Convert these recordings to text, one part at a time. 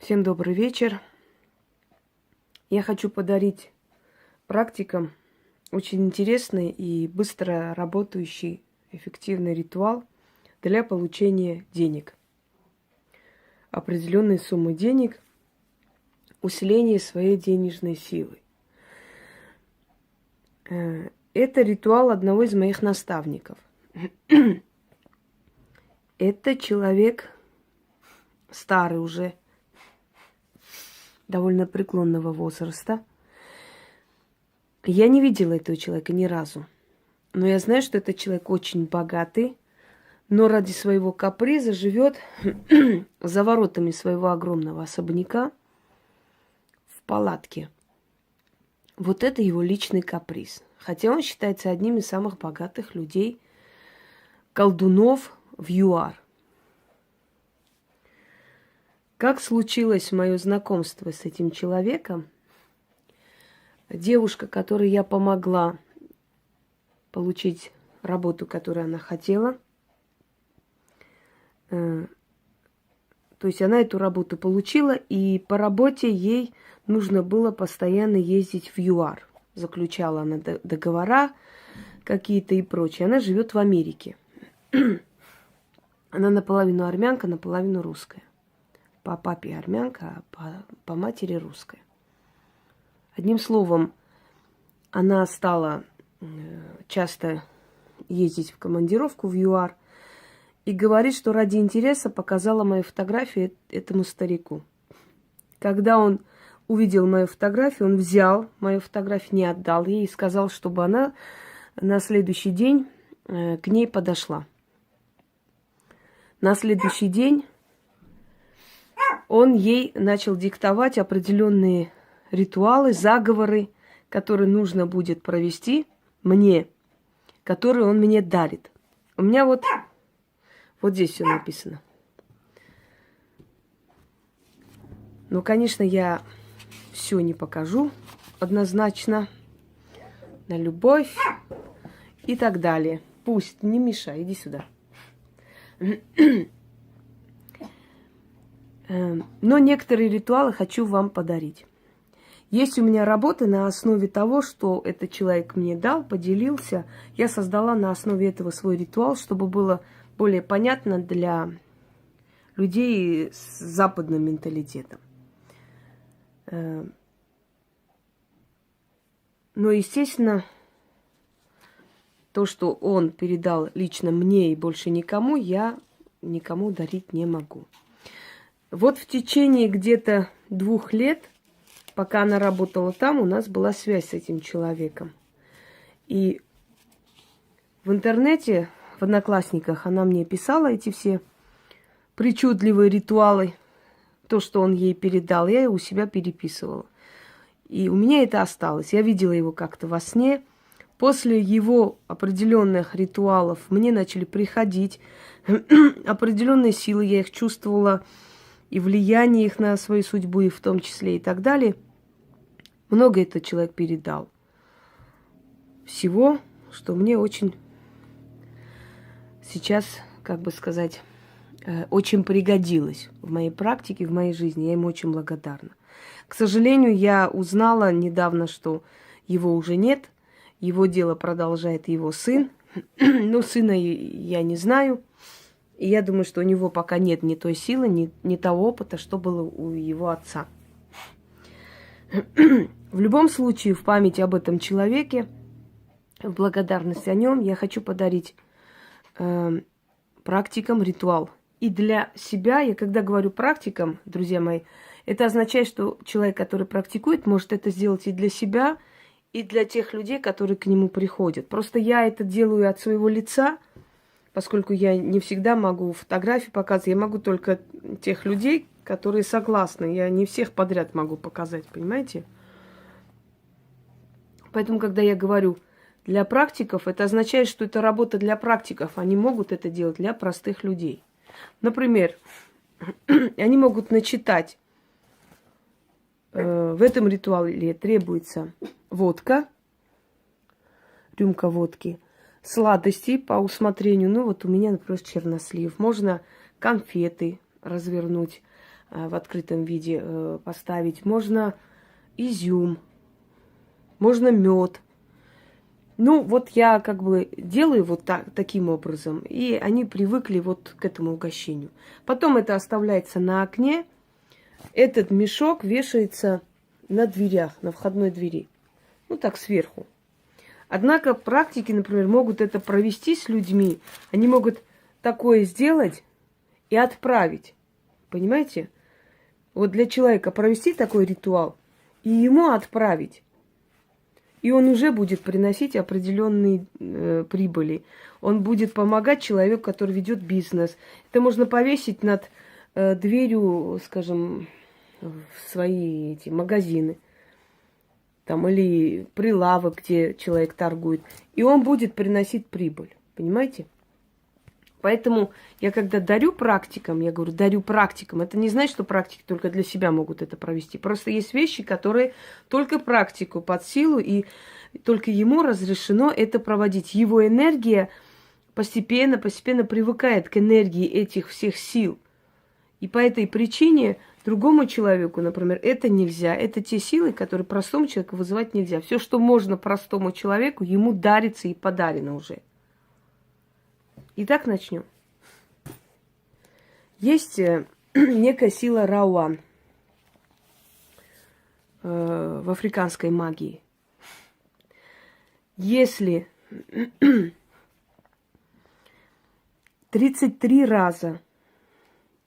Всем добрый вечер. Я хочу подарить практикам очень интересный и быстро работающий эффективный ритуал для получения денег. Определенной суммы денег, усиление своей денежной силы. Это ритуал одного из моих наставников. Это человек старый уже, довольно преклонного возраста. Я не видела этого человека ни разу. Но я знаю, что этот человек очень богатый, но ради своего каприза живет за воротами своего огромного особняка в палатке. Вот это его личный каприз. Хотя он считается одним из самых богатых людей, колдунов в ЮАР. Как случилось мое знакомство с этим человеком? Девушка, которой я помогла получить работу, которую она хотела. То есть она эту работу получила, и по работе ей нужно было постоянно ездить в ЮАР. Заключала она договора какие-то и прочее. Она живет в Америке. Она наполовину армянка, наполовину русская. По папе армянка, а по матери русская. Одним словом, она стала часто ездить в командировку в ЮАР и говорит, что ради интереса показала мою фотографию этому старику. Когда он увидел мою фотографию, он взял мою фотографию, не отдал ей и сказал, чтобы она на следующий день к ней подошла. На следующий день он ей начал диктовать определенные ритуалы, заговоры, которые нужно будет провести мне, которые он мне дарит. У меня вот здесь все написано. Ну, конечно, я все не покажу однозначно. На любовь и так далее. Пусть, не мешай, иди сюда. Но некоторые ритуалы хочу вам подарить. Есть у меня работы на основе того, что этот человек мне дал, поделился. Я создала на основе этого свой ритуал, чтобы было более понятно для людей с западным менталитетом. Но, естественно, то, что он передал лично мне и больше никому, я никому дарить не могу. Вот в течение где-то 2 лет, пока она работала там, у нас была связь с этим человеком. И в интернете, в Одноклассниках, она мне писала эти все причудливые ритуалы, то, что он ей передал, я у себя переписывала. И у меня это осталось. Я видела его как-то во сне. После его определенных ритуалов мне начали приходить определенные силы, я их чувствовала, и влияние их на свою судьбу, и в том числе и так далее. Много этот человек передал. Всего, что мне очень сейчас, как бы сказать, очень пригодилось в моей практике, в моей жизни. Я ему очень благодарна. К сожалению, я узнала недавно, что его уже нет. Его дело продолжает его сын. Но сына я не знаю. И я думаю, что у него пока нет ни той силы, ни того опыта, что было у его отца. В любом случае, в память об этом человеке, в благодарность о нем, я хочу подарить практикам ритуал. И для себя, я когда говорю практикам, друзья мои, это означает, что человек, который практикует, может это сделать и для себя, и для тех людей, которые к нему приходят. Просто я это делаю от своего лица, поскольку я не всегда могу фотографии показывать, я могу только тех людей, которые согласны. Я не всех подряд могу показать, понимаете? Поэтому, когда я говорю для практиков, это означает, что это работа для практиков. Они могут это делать для простых людей. Например, они могут начитать. В этом ритуале требуется водка, рюмка водки, сладости по усмотрению. Ну, вот у меня, например, чернослив. Можно конфеты развернуть, в открытом виде поставить. Можно изюм, можно мед. Ну, вот я как бы делаю вот таким образом, и они привыкли вот к этому угощению. Потом это оставляется на окне. Этот мешок вешается на дверях, на входной двери. Ну, так, сверху. Однако практики, например, могут это провести с людьми. Они могут такое сделать и отправить. Понимаете? Вот для человека провести такой ритуал и ему отправить. И он уже будет приносить определенные прибыли. Он будет помогать человеку, который ведет бизнес. Это можно повесить над дверью, скажем, в свои эти магазины. Там, или прилавок, где человек торгует. И он будет приносить прибыль. Понимаете? Поэтому я когда дарю практикам, я говорю, дарю практикам. Это не значит, что практики только для себя могут это провести. Просто есть вещи, которые только практику под силу, и только ему разрешено это проводить. Его энергия постепенно привыкает к энергии этих всех сил. И по этой причине другому человеку, например, это нельзя. Это те силы, которые простому человеку вызывать нельзя. Все, что можно простому человеку, ему дарится и подарено уже. Итак, начнем. Есть некая сила Рауан в африканской магии. Если 33 раза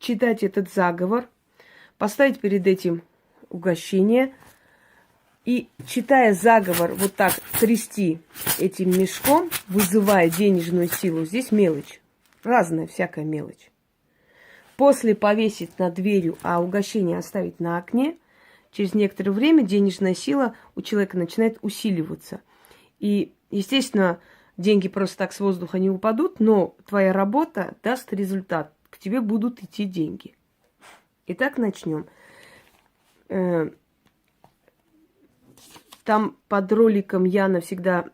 читать этот заговор, поставить перед этим угощение и, читая заговор, вот так трясти этим мешком, вызывая денежную силу, здесь мелочь, разная всякая мелочь. После повесить над дверью, а угощение оставить на окне, через некоторое время денежная сила у человека начинает усиливаться. И, естественно, деньги просто так с воздуха не упадут, но твоя работа даст результат. К тебе будут идти деньги. Итак, начнем. Там под роликом Яна всегда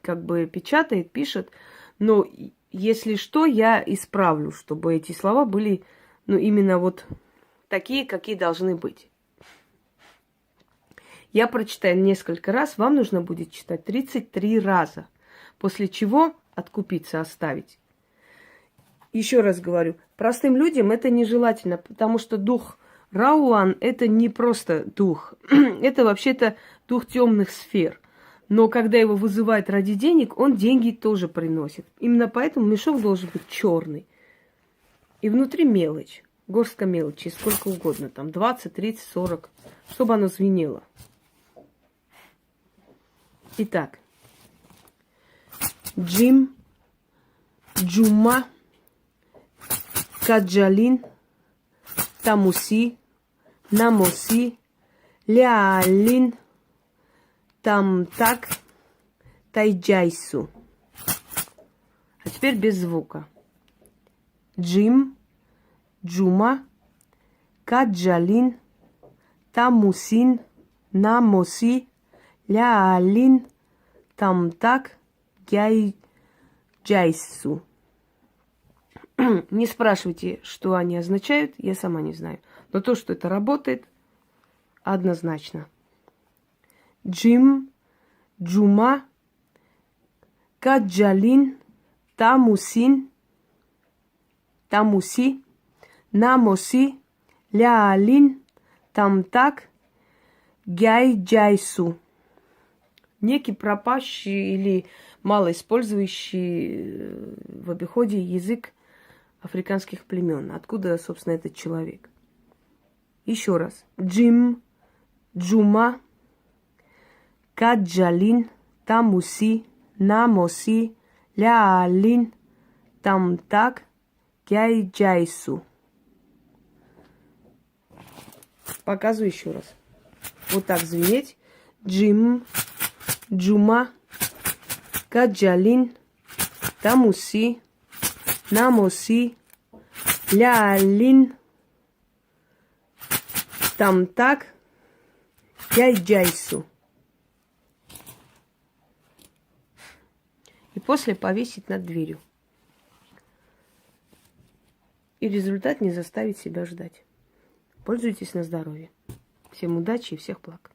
как бы печатает, пишет, но если что, я исправлю, чтобы эти слова были, ну, именно вот такие, какие должны быть. Я прочитаю несколько раз, вам нужно будет читать 33 раза, после чего откупиться, оставить. Еще раз говорю, простым людям это нежелательно, потому что дух Рауан – это не просто дух, это вообще-то дух темных сфер. Но когда его вызывают ради денег, он деньги тоже приносит. Именно поэтому мешок должен быть черный. И внутри мелочь, горстка мелочи, сколько угодно, там 20, 30, 40, чтобы оно звенело. Итак, Джим, Джума, Каджалин, Тамуси, Намоси, Ляалин, Тамтак, Тайджайсу. А теперь без звука. Джим, Джума, Каджалин, Тамусин, Намоси, Ляалин, Тамтак, Джайсу. Не спрашивайте, что они означают, я сама не знаю. Но то, что это работает, однозначно. Джим, Джума, Каджалин, Тамусин, Тамуси, Намоси, Ляалин, Тамтак, Джайсу. Некий пропащий или малоиспользующий в обиходе язык африканских племен. Откуда, собственно, этот человек? Еще раз. Джим, Джума, Каджалин, Тамуси, Намоси, Ляалин, Тамтак, Джайсу. Показываю еще раз. Вот так звенеть. Джим, Джума, Каджалин, Тамуси, Намоси, Ляалин, Тамтак, Джайсу. И после повесить над дверью. И результат не заставит себя ждать. Пользуйтесь на здоровье. Всем удачи и всех благ.